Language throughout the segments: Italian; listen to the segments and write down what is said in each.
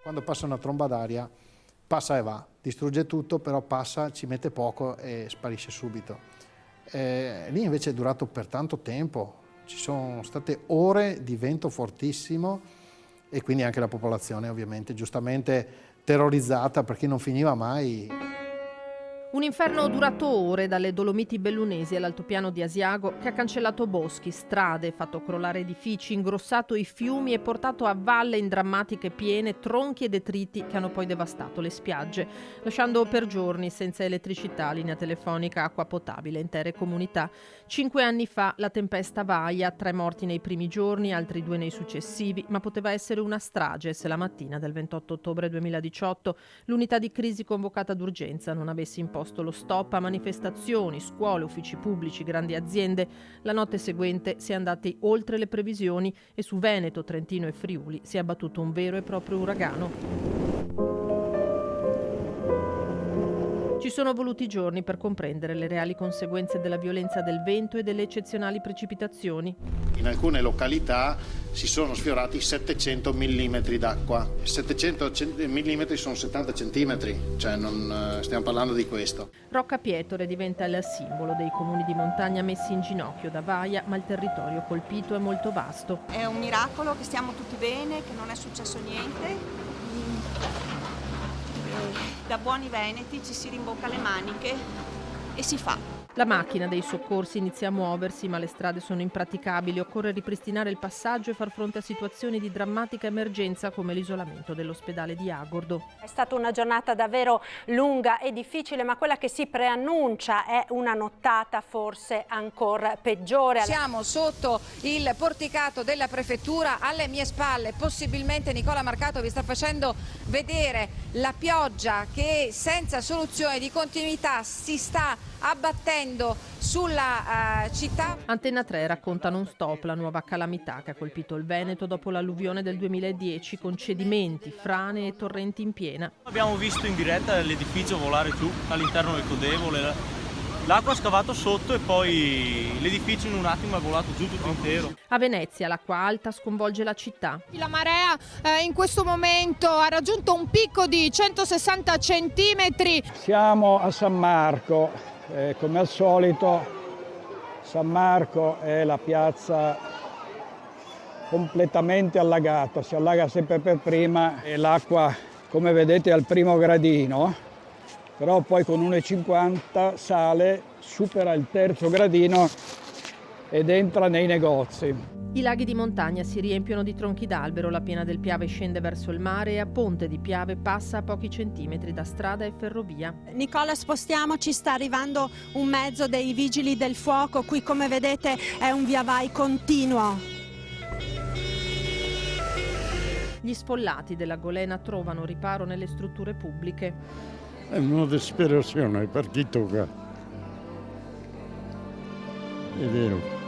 Quando passa una tromba d'aria, passa e va, distrugge tutto, però passa, ci mette poco e sparisce subito. Lì invece è durato per tanto tempo, ci sono state ore di vento fortissimo e quindi anche la popolazione ovviamente giustamente terrorizzata perché non finiva mai. Un inferno durato ore, dalle Dolomiti Bellunesi all'altopiano di Asiago, che ha cancellato boschi, strade, fatto crollare edifici, ingrossato i fiumi e portato a valle in drammatiche piene tronchi e detriti che hanno poi devastato le spiagge, lasciando per giorni senza elettricità, linea telefonica, acqua potabile, intere comunità. 5 anni fa la tempesta Vaia, 3 morti nei primi giorni, altri 2 nei successivi, ma poteva essere una strage se la mattina del 28 ottobre 2018 l'unità di crisi convocata d'urgenza non avesse imposto lo stop a manifestazioni, scuole, uffici pubblici, grandi aziende. La notte seguente si è andati oltre le previsioni e su Veneto, Trentino e Friuli si è abbattuto un vero e proprio uragano. Ci sono voluti giorni per comprendere le reali conseguenze della violenza del vento e delle eccezionali precipitazioni. In alcune località si sono sfiorati 700 mm d'acqua. 700 mm sono 70 cm, cioè non stiamo parlando di questo. Rocca Pietore diventa il simbolo dei comuni di montagna messi in ginocchio da Vaia, ma il territorio colpito è molto vasto. È un miracolo che stiamo tutti bene, che non è successo niente. Da buoni veneti ci si rimbocca le maniche e si fa. La macchina dei soccorsi inizia a muoversi, ma le strade sono impraticabili. Occorre ripristinare il passaggio e far fronte a situazioni di drammatica emergenza come l'isolamento dell'ospedale di Agordo. È stata una giornata davvero lunga e difficile, ma quella che si preannuncia è una nottata forse ancora peggiore. Siamo sotto il porticato della prefettura, alle mie spalle possibilmente Nicola Marcato vi sta facendo vedere la pioggia che senza soluzione di continuità si sta abbattendo sulla città. Antenna 3 racconta non stop, la nuova calamità che ha colpito il Veneto dopo l'alluvione del 2010 con cedimenti, frane e torrenti in piena. Abbiamo visto in diretta l'edificio volare giù all'interno del codevole, l'acqua ha scavato sotto e poi l'edificio in un attimo è volato giù tutto intero. A Venezia l'acqua alta sconvolge la città. La marea in questo momento ha raggiunto un picco di 160 centimetri. Siamo a San Marco. Come al solito San Marco è la piazza completamente allagata, si allaga sempre per prima e l'acqua, come vedete, è al primo gradino, però poi con 1,50 sale, supera il terzo gradino ed entra nei negozi. I laghi di montagna si riempiono di tronchi d'albero, la piena del Piave scende verso il mare e a Ponte di Piave passa a pochi centimetri da strada e ferrovia. Nicola, spostiamoci, sta arrivando un mezzo dei vigili del fuoco, qui come vedete è un via vai continuo. Gli sfollati della Golena trovano riparo nelle strutture pubbliche. È una disperazione per chi tocca. È vero.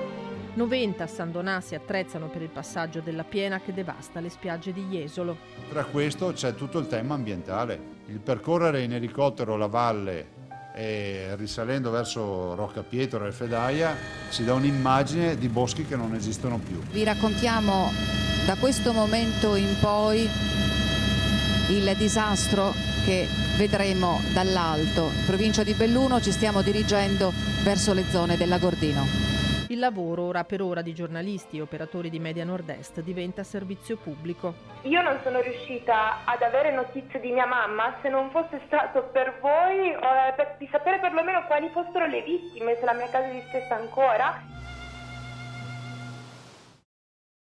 90 a San Donà si attrezzano per il passaggio della piena che devasta le spiagge di Jesolo. Tra questo c'è tutto il tema ambientale. Il percorrere in elicottero la valle e risalendo verso Rocca Pietro e Fedaia ci dà un'immagine di boschi che non esistono più. Vi raccontiamo da questo momento in poi il disastro che vedremo dall'alto. In provincia di Belluno ci stiamo dirigendo verso le zone dell'Agordino. Il lavoro ora per ora di giornalisti e operatori di Media Nord-Est diventa servizio pubblico. Io non sono riuscita ad avere notizie di mia mamma se non fosse stato per voi, di sapere perlomeno quali fossero le vittime, se la mia casa esistesse ancora.